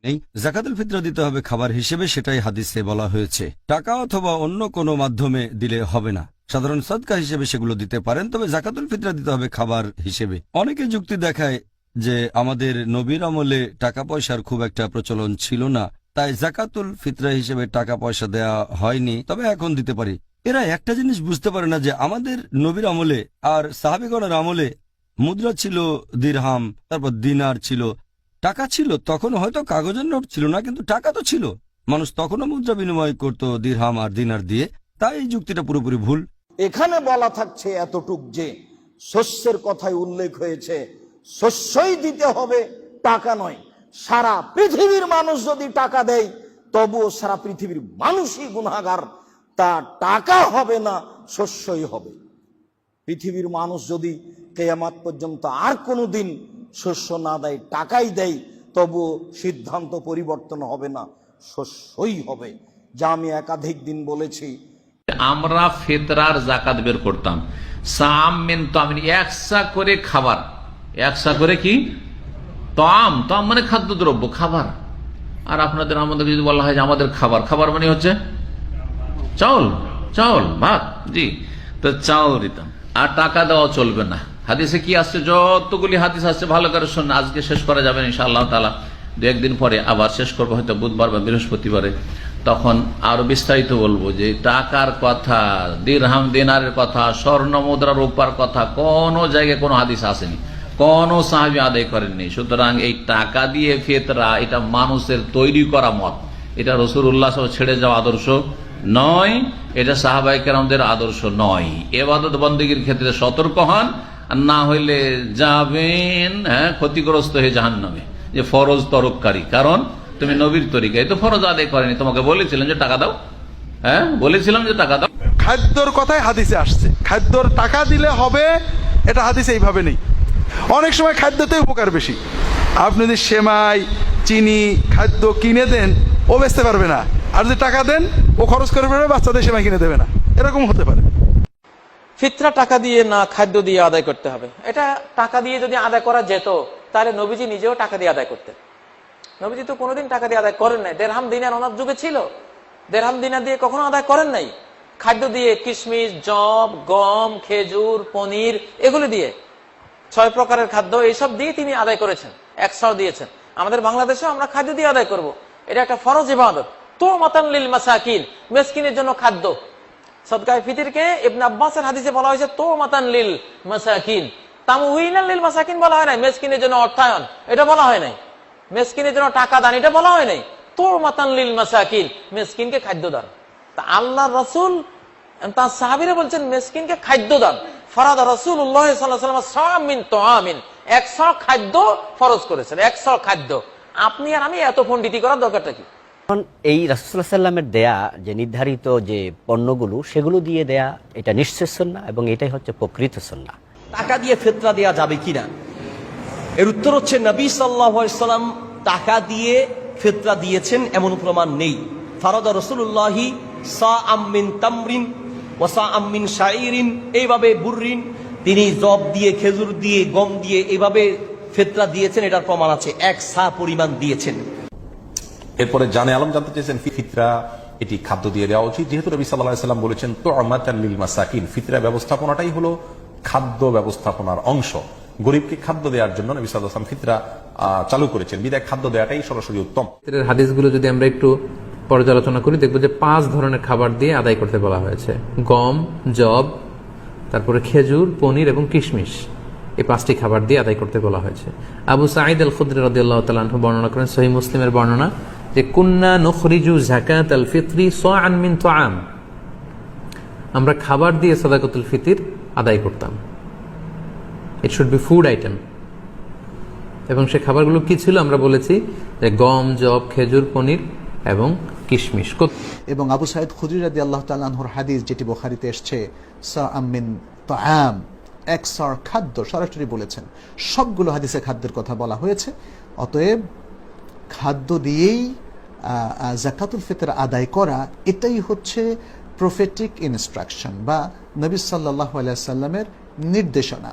নেই। যাকাতুল ফিতরা দিতে হবে খাবার হিসেবে, সেটাই হাদিসে বলা হয়েছে। টাকা অথবা অন্য কোনো মাধ্যমে দিলে হবে না। সাধারণ সদকা হিসেবে সেগুলো দিতে পারেন, তবে যাকাতুল ফিতরা দিতে হবে খাবার হিসেবে। অনেকে যুক্তি দেখায় যে আমাদের নবীর আমলে টাকা পয়সার খুব একটা প্রচলন ছিল না, তাই যাকাতুল ফিতরা হিসেবে টাকা পয়সা দেয়া হয়নি, তবে এখন দিতে পারি। এরা একটা জিনিস বুঝতে পারে না যে আমাদের নবীর আমলে আর সাহাবীগণের আমলে মুদ্রা ছিল দিরহাম, তারপর দিনার ছিল, টাকা ছিল। তখন হয়তো কাগজের নোট ছিল না, কিন্তু টাকা তো ছিল। মানুষ তখনও মুদ্রা বিনিময় করত দিরহাম আর দিনার দিয়ে। তাই এই যুক্তিটা পুরোপুরি ভুল। এখানে বলা থাকছে এতটুক যে শস্যের কথাই উল্লেখ হয়েছে, শস্যই দিতে হবে, টাকা নয়। সারা পৃথিবীর মানুষ যদি টাকা দেয় তবুও সারা পৃথিবীর মানুষই গুনাহগার। তা টাকা হবে না, শস্যই হবে। পৃথিবীর মানুষ যদি কিয়ামত পর্যন্ত আর কোনোদিন শস্য না দেয়, টাকাই দেয়, তবুও সিদ্ধান্ত পরিবর্তন হবে না, শস্যই হবে। যা আমি একাধিক দিন বলেছি। আমরা ফিতরার যাকাত বের করতাম, সাম মিন তামিন, একসা করে খাবার, একসা করে কি তাম, তাম মানে খাদ্যদ্রব্য, খাবার। আর আপনাদের আমাদের যদি বলা হয় যে আমাদের খাবার, খাবার মানে হচ্ছে চাউল, চাউল ভাত, জি, তো চাউল দিতাম। আর টাকা দেওয়া চলবে না। হাদিসে কি আসছে? যতগুলি হাদিস আসছে ভালো করে শুনুন, আজকে শেষ করা যাবে ইনশাআল্লাহ তাআলা, দু একদিন পরে আবার শেষ করবো, হয়তো বুধবার বা বৃহস্পতিবারে। তখন আরো বিস্তারিত বলবো যে টাকার কথা, দিরহাম দিনারের কথা, স্বর্ণ মুদ্রা রূপার কথা কোন জায়গায় কোনো হাদিস আসেনি, কোন সাহাবী আদায় করেননি। সুতরাং এই টাকা দিয়ে ফিতরা, এটা মানুষের তৈরি করা মত, এটা রাসূলুল্লাহ সাল্লাল্লাহু আলাইহি ওয়াসাল্লাম ছেড়ে যাওয়া আদর্শ নয়, এটা সাহাবায়ে কেরামদের আদর্শ নয়। ইবাদত বন্দেগীর ক্ষেত্রে সতর্ক হন, আর না হইলে যাবেন ক্ষতিগ্রস্ত হয়ে জাহান্নামে, যে ফরজ তরককারী। কারণ তুমি নবীর তরিকায় তো ফরজ আদায় করেনি, তোমাকে বলেছিলেন যে টাকা দাও, বলেছিলাম যে টাকা দাও। খাদ্যর কথাই হাদিসে আসছে, খাদ্যর টাকা দিলে হবে, এটা হাদিসে এইভাবে নেই। অনেক সময় খাদ্যতে উপকার বেশি। আপনি যদি সেমাই, চিনি, খাদ্য কিনে দেন, ও বেচতে পারবে না, আর যদি টাকা দেন ও খরচ করে ফেলবে, বাচ্চাদের সেমাই কিনে দেবে না, এরকম হতে পারে। ফিতরা টাকা দিয়ে না, খাদ্য দিয়ে আদায় করতে হবে। এটা টাকা দিয়ে যদি আদায় করা যেত, তাহলে নবীজি নিজেও টাকা দিয়ে আদায় করতেন। নবীজি তো কোনোদিন টাকা দিয়ে আদায় করেন নাই। দেড়হাম দিনার ওনার যুগে ছিল, দেড়হাম দিনার দিয়ে কখনো আদায় করেন নাই। খাদ্য দিয়ে, কিশমিশ, জব, গম, খেজুর, পনির, এগুলো দিয়ে 6 প্রকারের খাদ্য, এইসব দিয়ে তিনি আদায় করেছেন, 100 দিয়েছেন। আমাদের বাংলাদেশেও আমরা খাদ্য দিয়ে আদায় করব, এটা একটা ফরজ ইবাদত। তো মাতান লিল মাসাকিন, মিসকিনের জন্য খাদ্য। সদকায়ে ফিতরকে ইবনে আব্বাসের হাদিসে বলা হয়েছে তো মাতান লিল মাসাকিন, তামউইনান লিল মাসাকিন বলা হয় নাই, মিসকিনের জন্য অর্থায়ন এটা বলা হয় নাই, মিসকিনের জন্য টাকা দান এটা বলা হয় নাই, তো মাতান লিল মাসাকিন, মিসকিনকে খাদ্য দান। তা আল্লাহর রাসূল তার সাহাবীরা বলছেন মিসকিনকে খাদ্য দান। ফরাদ রাসূলুল্লাহ সাল্লাল্লাহু আলাইহি ওয়াসাল্লাম সামিন তুআমিন, 100 খাদ্য ফরজ করেছেন, 100 খাদ্য। আপনি আর আমি এত পণ্ডিতি করার দরকারটা কি? এই রাসূলুল্লাহ সাল্লাল্লাহু আলাইহি ওয়াসাল্লামের দেয়া যে নির্ধারিত যে পণ্যগুলো, সেগুলো দিয়ে দেয়া এটা নিশ্চয় সুন্নাহ, এবং এটাই হচ্ছে প্রকৃত সুন্নাহ। টাকা দিয়ে ফিতরা দেয়া যাবে কিনা, এর উত্তর হচ্ছে নবী সাল্লাল্লাহু আলাইহি ওয়াসাল্লাম টাকা দিয়ে ফিতরা দিয়েছেন এমন প্রমাণ নেই। ফারাদা রাসূলুল্লাহি সাআম মিন তামরিন ওয়া সাআম মিন শাইরিন, এইভাবে বুররিন, তিনি জব দিয়ে, খেজুর দিয়ে, গম দিয়ে এইভাবে ফিতরা দিয়েছেন, এটার প্রমাণ আছে। 1 সা পরিমাণ দিয়েছেন। এরপরে জানে আলম জানতে চেয়েছেন ফিতরা এটি খাদ্য দিয়ে দেওয়া উচিত, যেহেতু নবী সাল্লাল্লাহু আলাইহি ওয়াসাল্লাম বলেছেন তু'মাতান লিল মাসাকিন, ফিতরা ব্যবস্থাপনাটাই হলো খাদ্য ব্যবস্থাপনার অংশ। গরিবকে খাদ্য দেওয়ার জন্য নবী সাল্লাল্লাহু আলাইহি ওয়াসাল্লাম ফিতরা চালু করেছেন, বিধায় খাদ্য দেওয়াটাই সরাসরি উত্তম। হাদিসগুলো যদি আমরা একটু পর্যালোচনা করি, দেখবো যে 5 ধরনের খাবার দিয়ে আদায় করতে বলা হয়েছে। গম, জব, তারপরে খেজুর, পনির এবং কিশমিশ, এই 5টি খাবার দিয়ে আদায় করতে বলা হয়েছে। আবু সাঈদ আল খুদরি রাদিয়াল্লাহু তাআলা আনহু বর্ণনা করেন, সহিহ মুসলিমের বর্ণনা, যে কুন্না নুখরিজু যাকাত আল ফিতরি সাআন মিন তুআম, আমরা খাবার দিয়ে সাদাকাতুল ফিতর আদায় করতাম। It should be food item. এবং সে খাবারগুলো কি ছিল আমরা বলেছি, যে গম, জব, খেজুর, পনির এবং কিশমিশ। এবং আবু সাঈদ খুদরি রাদিয়াল্লাহু তাআলা আনহুর হাদিস, যেটি বুখারীতে এসেছে, সাআম মিন তুআম, 100 খাদ্য, সরাসরি বলেছেন। সবগুলো হাদিসে খাদ্যের কথা বলা হয়েছে। অতএব খাদ্য দিয়েই যাকাতুল ফিতর আদায় করা, এটাই হচ্ছে প্রফেটিক ইনস্ট্রাকশন বা নবী সাল্লাল্লাহু আলাইহি ওয়াসাল্লামের নির্দেশনা।